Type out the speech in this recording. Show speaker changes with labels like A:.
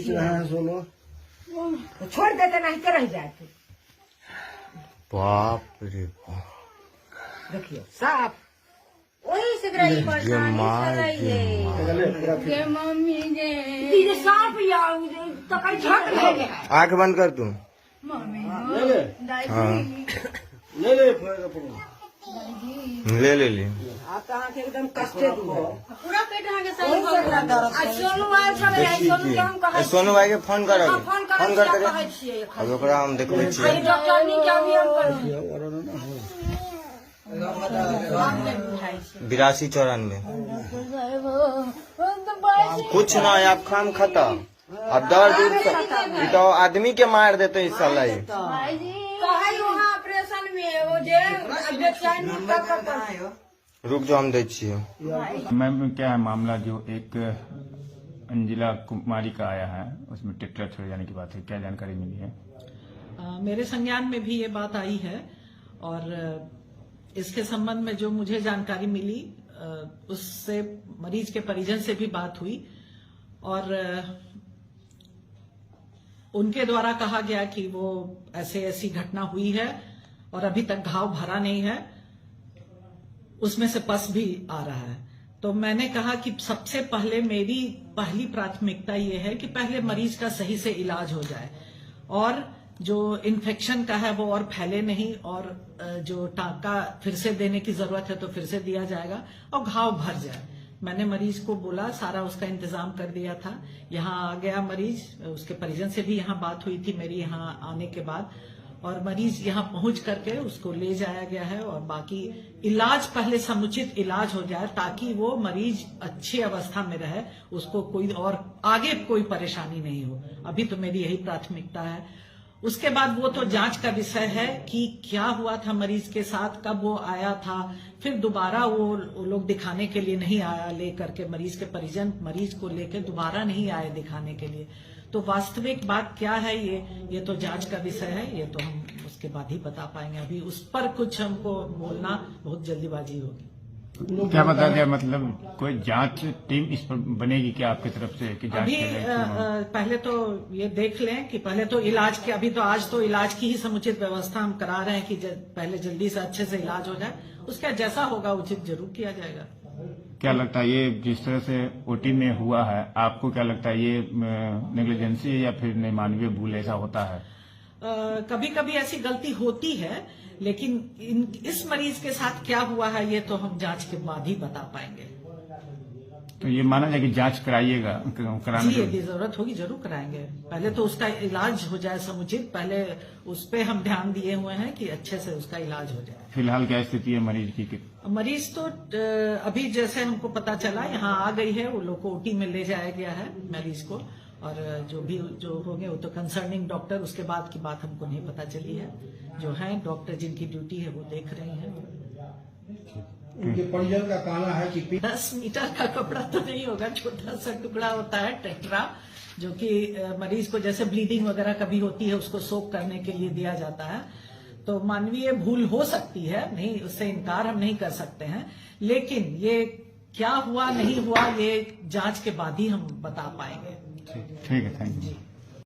A: खींच रहे हैं सोलो।
B: तो छोड़ देते नहीं तो रह जाते।
C: बाप रे बाप,
B: देखियो साफ
D: वही से ग्रही परेशानी चल रही है।
A: पूरा
D: मम्मी ने
B: दीदी साफ या तो कहीं झक ले गया।
C: आंख बंद कर तू।
D: मम्मी
A: ले ले
C: हाँ
A: ले ले पकड़ो।
C: ले
B: आप तो आँख एकदम कष्टे दूर।
D: पूरा पेट आगे सही हो गया।
B: आज सोनू आयल छले, सोनू के हम कहै
C: सोनू भाई के फोन कर
B: फोन कर कहै छियै।
C: अब ओकरा हम देखबै
B: अरे
C: छियै।
B: डॉक्टर नी क्या भी हम करू।
C: 8294 कुछ ना है, आप खाम खाता। अब दर्द ये तो आदमी के मार देते इस साला ये।
B: कहै वहाँ ऑपरेशन में वो जे बेचैन का
C: रुक जाओ, हम दे छियै।
E: मैम क्या है मामला, जो एक अंजिला कुमारी का आया है, उसमें ट्रैक्टर छोड़ जाने की बात है, क्या जानकारी मिली है?
F: मेरे संज्ञान में भी ये बात आई है और इसके संबंध में जो मुझे जानकारी मिली उससे मरीज के परिजन से भी बात हुई और उनके द्वारा कहा गया कि वो ऐसी घटना हुई है और अभी तक घाव भरा नहीं है, उसमें से पस भी आ रहा है। तो मैंने कहा कि सबसे पहले मेरी पहली प्राथमिकता ये है कि पहले मरीज का सही से इलाज हो जाए और जो इन्फेक्शन का है वो और फैले नहीं, और जो टांका फिर से देने की जरूरत है तो फिर से दिया जाएगा और घाव भर जाए। मैंने मरीज को बोला, सारा उसका इंतजाम कर दिया था। यहाँ आ गया मरीज, उसके परिजन से भी यहाँ बात हुई थी मेरी यहाँ आने के बाद, और मरीज यहाँ पहुंच करके उसको ले जाया गया है और बाकी इलाज पहले समुचित इलाज हो जाए ताकि वो मरीज अच्छी अवस्था में रहे, उसको कोई और आगे कोई परेशानी नहीं हो। अभी तो मेरी यही प्राथमिकता है। उसके बाद वो तो जांच का विषय है कि क्या हुआ था मरीज के साथ, कब वो आया था, फिर दोबारा वो लोग दिखाने के लिए नहीं आया, लेकर के मरीज के परिजन मरीज को लेकर दोबारा नहीं आए दिखाने के लिए। तो वास्तविक बात क्या है ये तो जांच का विषय है, ये तो हम उसके बाद ही बता पाएंगे। अभी उस पर कुछ हमको बोलना बहुत जल्दीबाजी होगी।
E: क्या बता दिया, मतलब कोई जांच टीम इस पर बनेगी क्या आपकी तरफ से कि जांच
F: अभी पहले तो ये देख लें कि पहले तो इलाज के, अभी तो आज तो इलाज की ही समुचित व्यवस्था हम करा रहे हैं कि पहले जल्दी से अच्छे से इलाज हो जाए, उसका जैसा होगा उचित जरूर किया जाएगा।
E: क्या लगता है ये जिस तरह से ओटी में हुआ है, आपको क्या लगता है ये नेग्लिजेंसी है या फिर मानवीय भूल, ऐसा होता है?
F: कभी कभी ऐसी गलती होती है, लेकिन इस मरीज के साथ क्या हुआ है ये तो हम जांच के बाद ही बता पाएंगे।
E: तो ये माना जाए कि जांच कराइएगा, कराने
F: जी यदि जरूरत होगी जरूर कराएंगे। पहले तो उसका इलाज हो जाए समुचित, पहले उस पे हम ध्यान दिए हुए हैं कि अच्छे से उसका इलाज हो जाए।
E: फिलहाल क्या स्थिति है मरीज की?
F: मरीज तो अभी जैसे हमको पता चला यहाँ आ गई है, वो लोग को ओटी में ले जाया गया है मरीज को, और जो होंगे वो तो कंसर्निंग डॉक्टर, उसके बाद की बात हमको नहीं पता चली है। जो है डॉक्टर जिनकी ड्यूटी है वो देख रहे हैं।
A: उनके परिजन का कहना है कि
F: 10 मीटर का कपड़ा तो नहीं होगा, छोटा सा टुकड़ा होता है टेट्रा, जो कि मरीज को जैसे ब्लीडिंग वगैरह कभी होती है उसको सोक करने के लिए दिया जाता है। तो मानवीय भूल हो सकती है, नहीं उससे इनकार हम नहीं कर सकते हैं, लेकिन ये क्या हुआ नहीं हुआ ये जांच के बाद ही हम बता पाएंगे।
E: ठीक है, थैंक यू।